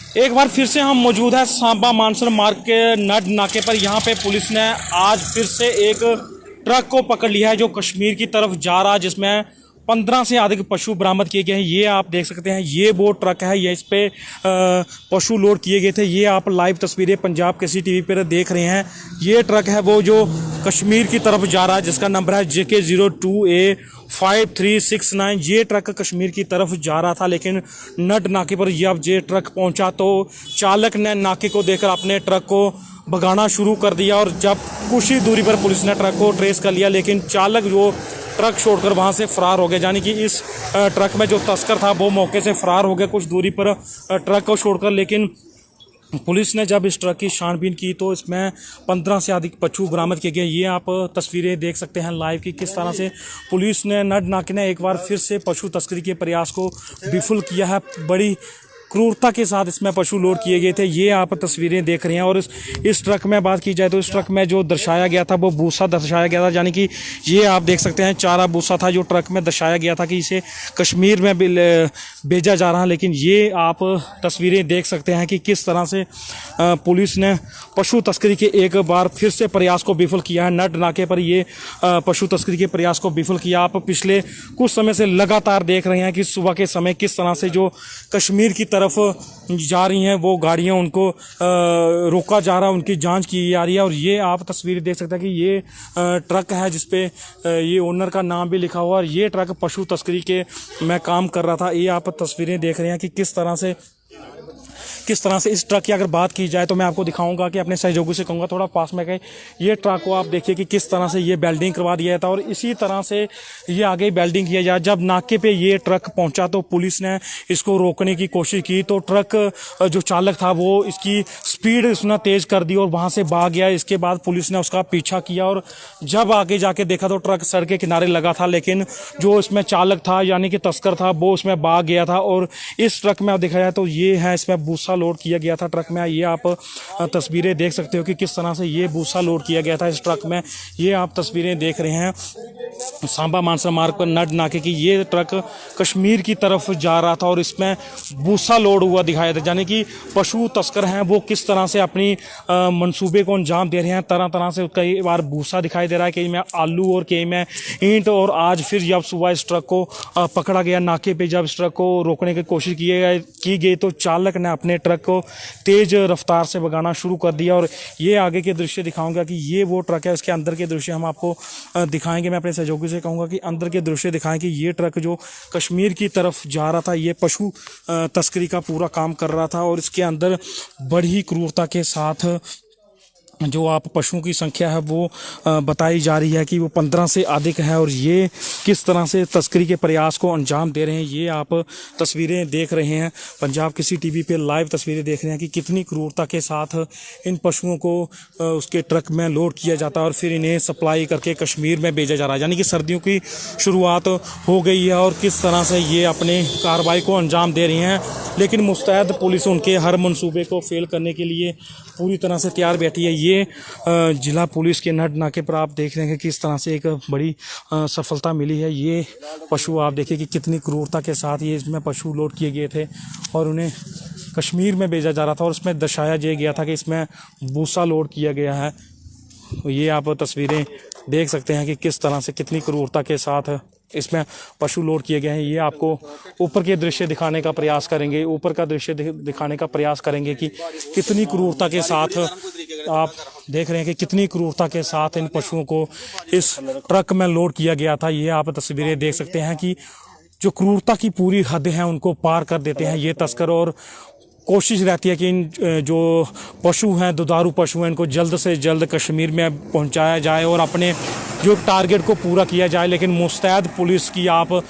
एक बार फिर से हम मौजूद है सांबा मानसर मार्ग के नड नाके पर। यहाँ पे पुलिस ने आज फिर से एक ट्रक को पकड़ लिया है जो कश्मीर की तरफ जा रहा है, जिसमें 15 से अधिक पशु बरामद किए गए हैं। ये आप देख सकते हैं, ये वो ट्रक है, ये इस पे पशु लोड किए गए थे। ये आप लाइव तस्वीरें पंजाब किसी टीवी पर देख रहे हैं। ये ट्रक है वो जो कश्मीर की तरफ जा रहा है, जिसका नंबर है JK02A5369। ये ट्रक कश्मीर की तरफ जा रहा था, लेकिन नड नाके पर जब ये ट्रक पहुंचा तो चालक ने नाके को देखकर अपने ट्रक को भगाना शुरू कर दिया और जब कुछ ही दूरी पर पुलिस ने ट्रक को ट्रेस कर लिया, लेकिन चालक जो ट्रक छोड़कर वहां से फरार हो गया। यानी कि इस ट्रक में जो तस्कर था वो मौके से फरार हो गया कुछ दूरी पर ट्रक को छोड़कर। लेकिन पुलिस ने जब इस ट्रक की छानबीन की तो इसमें 15 से अधिक पशु बरामद किए गए। ये आप तस्वीरें देख सकते हैं लाइव की, किस तरह से पुलिस ने नड नाके ने एक बार फिर से पशु तस्करी के प्रयास को विफल किया है। बड़ी क्रूरता के साथ इसमें पशु लोड किए गए थे। ये आप तस्वीरें देख रहे हैं। और इस ट्रक में बात की जाए तो इस ट्रक में जो दर्शाया गया था वो भूसा दर्शाया गया था। यानी कि ये आप देख सकते हैं चारा भूसा था जो ट्रक में दर्शाया गया था कि इसे कश्मीर में भेजा जा रहा है। लेकिन ये आप तस्वीरें देख सकते हैं कि किस तरह से पुलिस ने पशु तस्करी के एक बार फिर से प्रयास को विफल किया है। नड नाके पर ये पशु तस्करी के प्रयास को विफल किया। आप पिछले कुछ समय से लगातार देख रहे हैं कि सुबह के समय किस तरह से जो कश्मीर की तरफ जा रही हैं वो गाड़ियां, उनको रोका जा रहा है, उनकी जांच की जा रही है। और ये आप तस्वीर देख सकते हैं कि ये ट्रक है जिसपे ये ओनर का नाम भी लिखा हुआ है। और ये ट्रक पशु तस्करी के में काम कर रहा था। ये आप तस्वीरें देख रहे हैं कि किस तरह से इस ट्रक की अगर बात की जाए तो मैं आपको दिखाऊंगा कि अपने सहयोगी से कहूँगा थोड़ा पास में गए। ये ट्रक को आप देखिए कि किस तरह से ये वेल्डिंग करवा दिया था और इसी तरह से ये आगे वेल्डिंग किया जाए। जब नाके पे ये ट्रक पहुंचा तो पुलिस ने इसको रोकने की कोशिश की तो ट्रक जो चालक था वो इसकी स्पीड उसने तेज कर दी और वहां से भाग गया। इसके बाद पुलिस ने उसका पीछा किया और जब आगे जाके देखा तो ट्रक सड़क के किनारे लगा था, लेकिन जो इसमें चालक था यानी कि तस्कर था वो उसमें भाग गया था। और इस ट्रक में आप देखा जाए तो ये है, इसमें भूसा लोड किया गया था ट्रक में। ये आप तस्वीरें देख सकते हो कि किस तरह से ये भूसा लोड किया गया था इस ट्रक में। ये आप तस्वीरें देख रहे हैं सांबा मानसर मार्ग पर नड नाके की। ये ट्रक कश्मीर की तरफ जा रहा था और इसमें भूसा लोड हुआ दिखाया था। यानी कि पशु तस्कर हैं वो किस तरह से अपनी मंसूबे को अंजाम दे रहे हैं। तरह तरह से कई बार भूसा दिखाई दे रहा है, कई में आलू और कई में ईंट। और आज फिर जब सुबह इस ट्रक को पकड़ा गया नाके पे, जब इस ट्रक को रोकने की कोशिश की गई तो चालक ने अपने ट्रक को तेज रफ्तार से भगाना शुरू कर दिया। और ये आगे के दृश्य दिखाऊंगा कि ये वो ट्रक है, इसके अंदर के दृश्य हम आपको दिखाएंगे। मैं अपने सहयोगी से कहूँगा कि अंदर के दृश्य दिखाएं कि ये ट्रक जो कश्मीर की तरफ जा रहा था ये पशु तस्करी का पूरा काम कर रहा था। और इसके अंदर बड़ी क्रूरता के साथ जो आप पशुओं की संख्या है वो बताई जा रही है कि वो 15 से अधिक है। और ये किस तरह से तस्करी के प्रयास को अंजाम दे रहे हैं ये आप तस्वीरें देख रहे हैं। पंजाब किसी टीवी पे लाइव तस्वीरें देख रहे हैं कि कितनी क्रूरता के साथ इन पशुओं को उसके ट्रक में लोड किया जाता है और फिर इन्हें सप्लाई करके कश्मीर में भेजा जा रहा है। यानी कि सर्दियों की शुरुआत हो गई है और किस तरह से ये अपने कार्रवाई को अंजाम दे रही हैं। लेकिन मुस्तैद पुलिस उनके हर मंसूबे को फेल करने के लिए पूरी तरह से तैयार बैठी है। ये जिला पुलिस के नड नाके पर आप देख रहे हैं कि किस तरह से एक बड़ी सफलता मिली है। ये पशु आप देखिए कि कितनी क्रूरता के साथ ये इसमें पशु लोड किए गए थे और उन्हें कश्मीर में भेजा जा रहा था। और उसमें दर्शाया गया था कि इसमें भूसा लोड किया गया है। ये आप तस्वीरें देख सकते हैं कि किस तरह से कितनी क्रूरता के साथ इसमें पशु लोड किए गए हैं। ये आपको ऊपर के दृश्य दिखाने का प्रयास करेंगे, ऊपर का दृश्य दिखाने का प्रयास करेंगे कि कितनी क्रूरता के साथ आप देख रहे हैं कि कितनी क्रूरता के साथ इन पशुओं को इस ट्रक में लोड किया गया था। ये आप तस्वीरें देख सकते हैं कि जो क्रूरता की पूरी हद है उनको पार कर देते हैं ये तस्कर। और कोशिश रहती है कि इन जो पशु हैं, दुधारू पशु हैं, इनको जल्द से जल्द कश्मीर में पहुंचाया जाए और अपने जो टारगेट को पूरा किया जाए। लेकिन मुस्तैद पुलिस की आप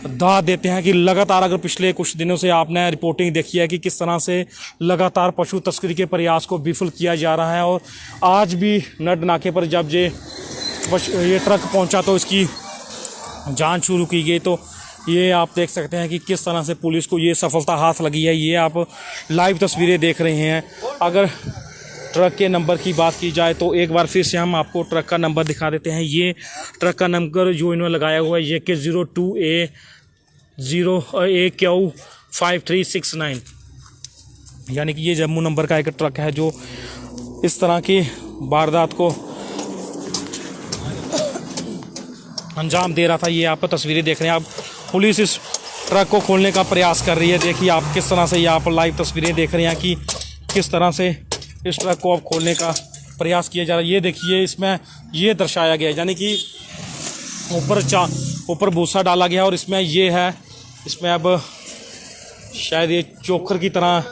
दाद देते हैं कि लगातार, अगर पिछले कुछ दिनों से आपने रिपोर्टिंग देखी है कि किस तरह से लगातार पशु तस्करी के प्रयास को विफल किया जा रहा है। और आज भी नड नाके पर जब ये ट्रक पहुंचा तो इसकी जांच शुरू की गई। तो ये आप देख सकते हैं कि किस तरह से पुलिस को ये सफलता हाथ लगी है। ये आप लाइव तस्वीरें देख रहे हैं। अगर ट्रक के नंबर की बात की जाए तो एक बार फिर से हम आपको ट्रक का नंबर दिखा देते हैं। ये ट्रक का नंबर जो इन्होंने लगाया हुआ है JK02A0AQ5369। यानी कि ये जम्मू नंबर का एक ट्रक है जो इस तरह की वारदात को अंजाम दे रहा था। ये आप तस्वीरें देख रहे हैं। अब पुलिस इस ट्रक को खोलने का प्रयास कर रही है। देखिए आप किस तरह से ये आप लाइव तस्वीरें देख रहे हैं कि किस तरह से इस ट्रक को अब खोलने का प्रयास किया जा रहा है। ये देखिए इसमें ये दर्शाया गया है, यानी कि ऊपर भूसा डाला गया और इसमें ये है, इसमें अब शायद ये चोखर की तरह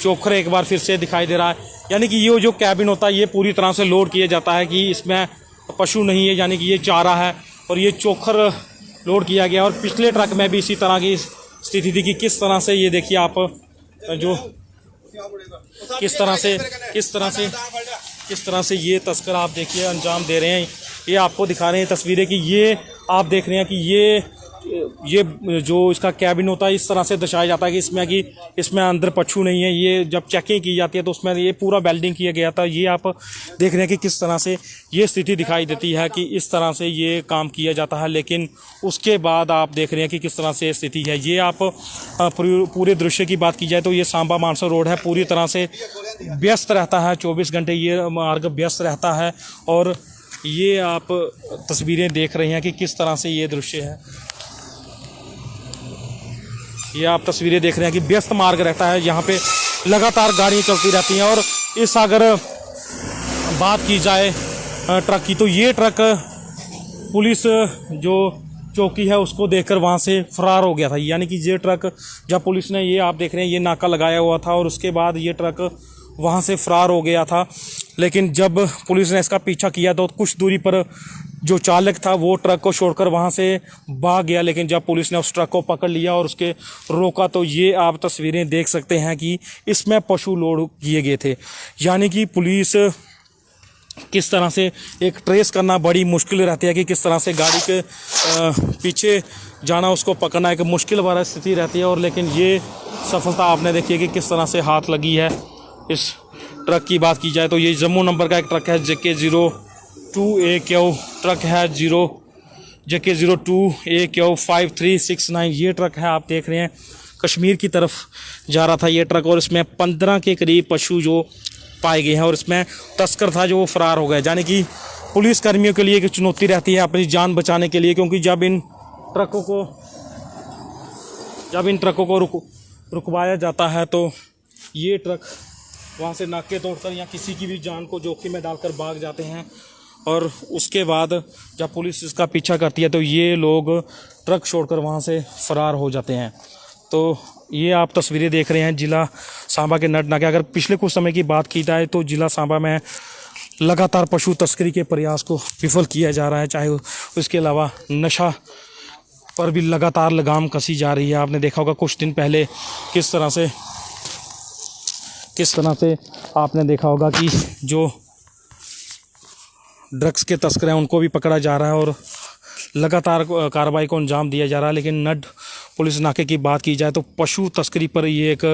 चोखर एक बार फिर से दिखाई दे रहा है। यानी कि ये जो कैबिन होता है ये पूरी तरह से लोड किया जाता है कि इसमें पशु नहीं है, यानी कि ये चारा है और ये चोखर लोड किया गया। और पिछले ट्रक में भी इसी तरह की स्थिति थी कि किस तरह से ये देखिए आप जो किस तरह से ये तस्कर आप देखिए अंजाम दे रहे हैं। ये आपको दिखा रहे हैं तस्वीरें कि ये आप देख रहे हैं कि ये जो इसका कैबिन होता है इस तरह से दर्शाया जाता है कि इसमें अंदर पशु नहीं है। ये जब चेकिंग की जाती है तो उसमें ये पूरा वेल्डिंग किया गया था। ये आप देख रहे हैं कि किस तरह से ये स्थिति दिखाई देती है कि इस तरह से ये काम किया जाता है। लेकिन उसके बाद आप देख रहे हैं कि किस तरह से स्थिति है। ये आप पूरे दृश्य की बात की जाए तो ये सांबा मानसर रोड है, पूरी तरह से व्यस्त रहता है। 24 घंटे ये मार्ग व्यस्त रहता है और ये आप तस्वीरें देख रहे हैं कि किस तरह से ये दृश्य है। ये आप तस्वीरें देख रहे हैं कि व्यस्त मार्ग रहता है, यहाँ पे लगातार गाड़ियाँ चलती रहती हैं। और इस अगर बात की जाए ट्रक की तो ये ट्रक पुलिस जो चौकी है उसको देखकर वहाँ से फरार हो गया था। यानी कि ये ट्रक जब पुलिस ने, ये आप देख रहे हैं ये नाका लगाया हुआ था और उसके बाद ये ट्रक वहाँ से फरार हो गया था। लेकिन जब पुलिस ने इसका पीछा किया तो कुछ दूरी पर जो चालक था वो ट्रक को छोड़कर वहाँ से भाग गया। लेकिन जब पुलिस ने उस ट्रक को पकड़ लिया और उसके रोका तो ये आप तस्वीरें देख सकते हैं कि इसमें पशु लोड किए गए थे। यानी कि पुलिस किस तरह से एक ट्रेस करना बड़ी मुश्किल रहती है कि किस तरह से गाड़ी के पीछे जाना, उसको पकड़ना एक मुश्किल वाला स्थिति रहती है। और लेकिन ये सफलता आपने देखी है कि किस तरह से हाथ लगी है। इस ट्रक की बात की जाए तो ये जम्मू नंबर का एक ट्रक है JK02AQ ट्रक है JK02AQ5369। ये ट्रक है आप देख रहे हैं कश्मीर की तरफ जा रहा था ये ट्रक और इसमें 15 के करीब पशु जो पाए गए हैं और इसमें तस्कर था जो वो फरार हो गया। यानी कि पुलिस कर्मियों के लिए एक चुनौती रहती है अपनी जान बचाने के लिए, क्योंकि जब इन ट्रकों को रुकवाया जाता है तो ये ट्रक वहाँ से नाके तोड़कर या किसी की भी जान को जोखिम में डालकर भाग जाते हैं। और उसके बाद जब पुलिस इसका पीछा करती है तो ये लोग ट्रक छोड़कर वहाँ से फरार हो जाते हैं। तो ये आप तस्वीरें देख रहे हैं ज़िला सांबा के नट नाके। अगर पिछले कुछ समय की बात की जाए तो ज़िला सांबा में लगातार पशु तस्करी के प्रयास को विफल किया जा रहा है, चाहे उसके अलावा नशा पर भी लगातार लगाम कसी जा रही है। आपने देखा होगा कुछ दिन पहले किस तरह से आपने देखा होगा कि जो ड्रग्स के तस्कर हैं उनको भी पकड़ा जा रहा है और लगातार कार्रवाई को अंजाम दिया जा रहा है। लेकिन नड पुलिस नाके की बात की जाए तो पशु तस्करी पर ये एक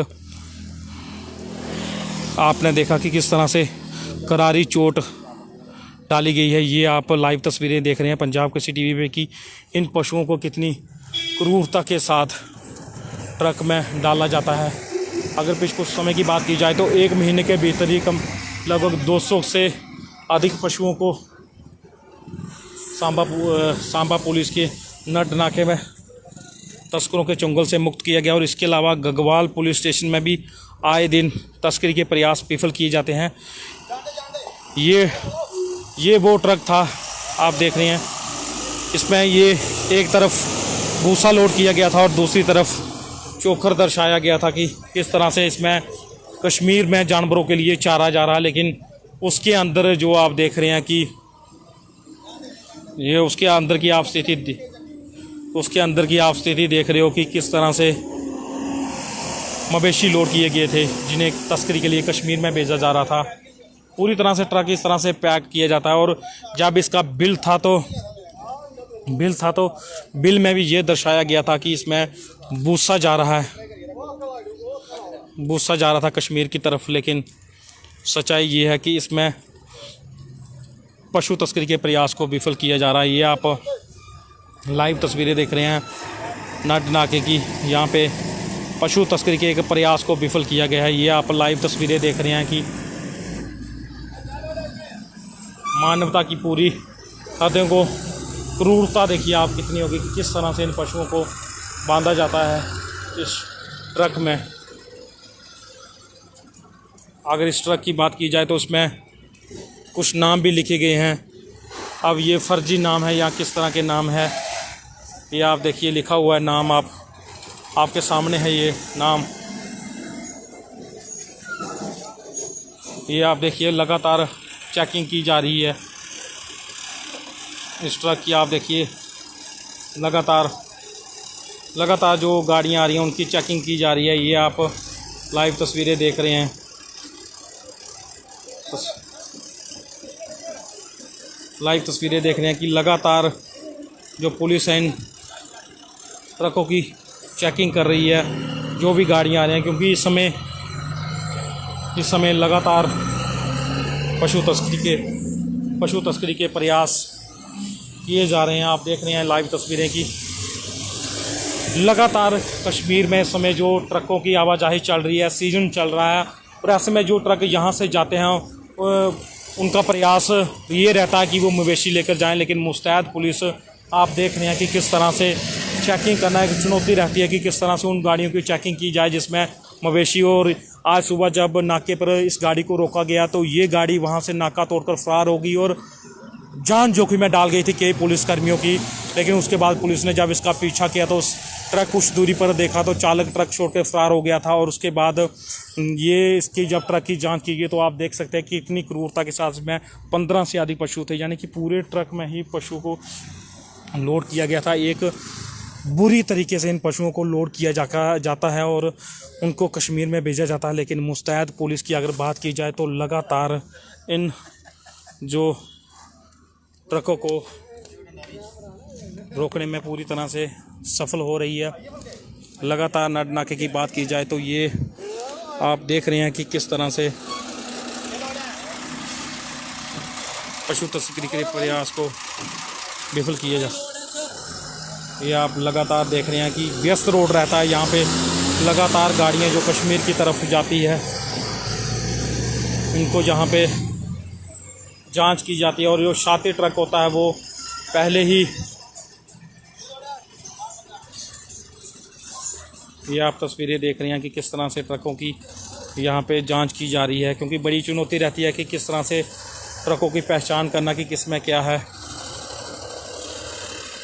आपने देखा कि किस तरह से करारी चोट डाली गई है। ये आप लाइव तस्वीरें देख रहे हैं पंजाब कृषि टीवी पे कि इन पशुओं को कितनी क्रूरता के साथ ट्रक में डाला जाता है। अगर पिछले कुछ समय की बात की जाए तो एक महीने के भीतर ही कम लगभग 200 से अधिक पशुओं को सांबा पुलिस के नट नाके में तस्करों के चंगुल से मुक्त किया गया। और इसके अलावा गगवाल पुलिस स्टेशन में भी आए दिन तस्करी के प्रयास विफल किए जाते हैं। ये वो ट्रक था आप देख रहे हैं, इसमें ये एक तरफ भूसा लोड किया गया था और दूसरी तरफ चोखर दर्शाया गया था कि किस तरह से इसमें कश्मीर में जानवरों के लिए चारा जा रहा है। लेकिन उसके अंदर जो आप देख रहे हैं कि ये उसके अंदर की आप स्थिति देख रहे हो कि किस तरह से मवेशी लोड किए गए थे जिन्हें तस्करी के लिए कश्मीर में भेजा जा रहा था। पूरी तरह से ट्रक इस तरह से पैक किया जाता है। और जब इसका बिल था तो बिल में भी ये दर्शाया गया था कि इसमें भूसा जा रहा था कश्मीर की तरफ। लेकिन सच्चाई ये है कि इसमें पशु तस्करी के प्रयास को विफल किया जा रहा है। ये आप लाइव तस्वीरें देख रहे हैं नट नाके की। यहाँ पे पशु तस्करी के एक प्रयास को विफल किया गया है। ये आप लाइव तस्वीरें देख रहे हैं कि मानवता की पूरी हदें को क्रूरता देखिए आप कितनी होगी कि किस तरह से इन पशुओं को बांधा जाता है इस ट्रक में। अगर इस ट्रक की बात की जाए तो उसमें कुछ नाम भी लिखे गए हैं। अब ये फर्जी नाम है या किस तरह के नाम है, ये आप देखिए लिखा हुआ है नाम, आपके सामने है ये नाम। ये आप देखिए लगातार चेकिंग की जा रही है इस ट्रक की। आप देखिए लगातार जो गाड़ियां आ रही हैं उनकी चेकिंग की जा रही है। ये आप लाइव तस्वीरें देख रहे हैं। लाइव तस्वीरें देख रहे हैं कि लगातार जो पुलिस है इन ट्रकों की चेकिंग कर रही है, जो भी गाड़ियां आ रही हैं, क्योंकि इस समय लगातार पशु तस्करी के प्रयास किए जा रहे हैं। आप देख रहे हैं लाइव तस्वीरें कि लगातार कश्मीर में इस समय जो ट्रकों की आवाजाही चल रही है, सीजन चल रहा है, और ऐसे में जो ट्रक यहाँ से जाते हैं उनका प्रयास ये रहता है कि वो मवेशी लेकर जाएं, लेकिन मुस्तैद पुलिस आप देख रहे हैं कि किस तरह से चेकिंग करना एक चुनौती रहती है कि किस तरह से उन गाड़ियों की चेकिंग की जाए जिसमें मवेशी। और आज सुबह जब नाके पर इस गाड़ी को रोका गया तो ये गाड़ी वहाँ से नाका तोड़कर फरार हो गई और जान जोखिम में डाल गई थी कई पुलिसकर्मियों की। लेकिन उसके बाद पुलिस ने जब इसका पीछा किया तो ट्रक कुछ दूरी पर देखा तो चालक ट्रक छोड़ कर फरार हो गया था। और उसके बाद ये इसकी जब ट्रक की जांच की गई तो आप देख सकते हैं कि इतनी क्रूरता के साथ में 15 से अधिक पशु थे, यानी कि पूरे ट्रक में ही पशु को लोड किया गया था। एक बुरी तरीके से इन पशुओं को लोड किया जाता है और उनको कश्मीर में भेजा जाता है। लेकिन मुस्तैद पुलिस की अगर बात की जाए तो लगातार इन जो ट्रकों को रोकने में पूरी तरह से सफल हो रही है। लगातार नड नाके की बात की जाए तो ये आप देख रहे हैं कि किस तरह से पशु तस्करी के प्रयास को विफल किया जा। ये आप लगातार देख रहे हैं कि व्यस्त रोड रहता है यहाँ पे, लगातार गाड़ियाँ जो कश्मीर की तरफ जाती है इनको यहाँ पे जांच की जाती है। और जो शाती ट्रक होता है वो पहले ही, ये आप तस्वीरें देख रहे हैं कि किस तरह से ट्रकों की यहाँ पे जांच की जा रही है, क्योंकि बड़ी चुनौती रहती है कि किस तरह से ट्रकों की पहचान करना कि किस में क्या है।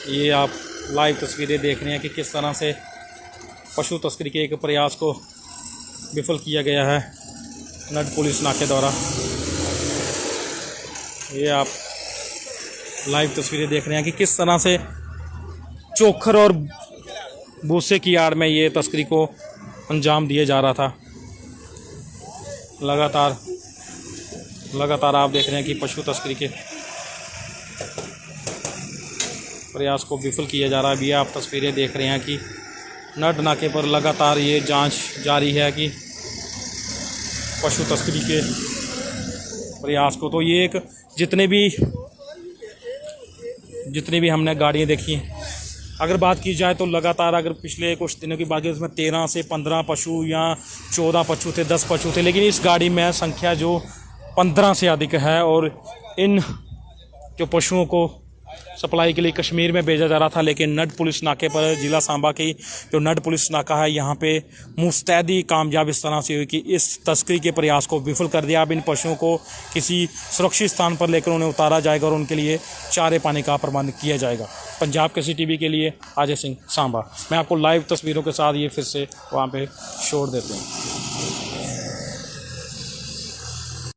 ये आप लाइव तस्वीरें देख रहे हैं कि किस तरह से पशु तस्करी के एक प्रयास को विफल किया गया है नड पुलिस नाके द्वारा। ये आप लाइव तस्वीरें देख रहे हैं कि किस तरह से चोखर और भूसे की आड़ में ये तस्करी को अंजाम दिया जा रहा था। लगातार आप देख रहे हैं कि पशु तस्करी के प्रयास को विफल किया जा रहा है। अभी आप तस्वीरें देख रहे हैं कि नड नाके पर लगातार ये जांच जारी है कि पशु तस्करी के प्रयास को। तो ये एक जितने भी हमने गाड़ियाँ देखी हैं, अगर बात की जाए तो लगातार अगर पिछले कुछ दिनों की बात की उसमें 13 से 15 पशु या 14 पशु थे, 10 पशु थे, लेकिन इस गाड़ी में संख्या जो 15 से अधिक है। और इन जो पशुओं को सप्लाई के लिए कश्मीर में भेजा जा रहा था, लेकिन नड पुलिस नाके पर ज़िला सांबा की जो नड पुलिस नाका है यहाँ पे मुस्तैदी कामयाब इस तरह से हुई कि इस तस्करी के प्रयास को विफल कर दिया। अब इन पशुओं को किसी सुरक्षित स्थान पर लेकर उन्हें उतारा जाएगा और उनके लिए चारे पानी का प्रबंध किया जाएगा। पंजाब केसरी टीवी के लिए अजय सिंह सांबा। मैं आपको लाइव तस्वीरों के साथ ये फिर से वहाँ पे छोड़ देते हैं।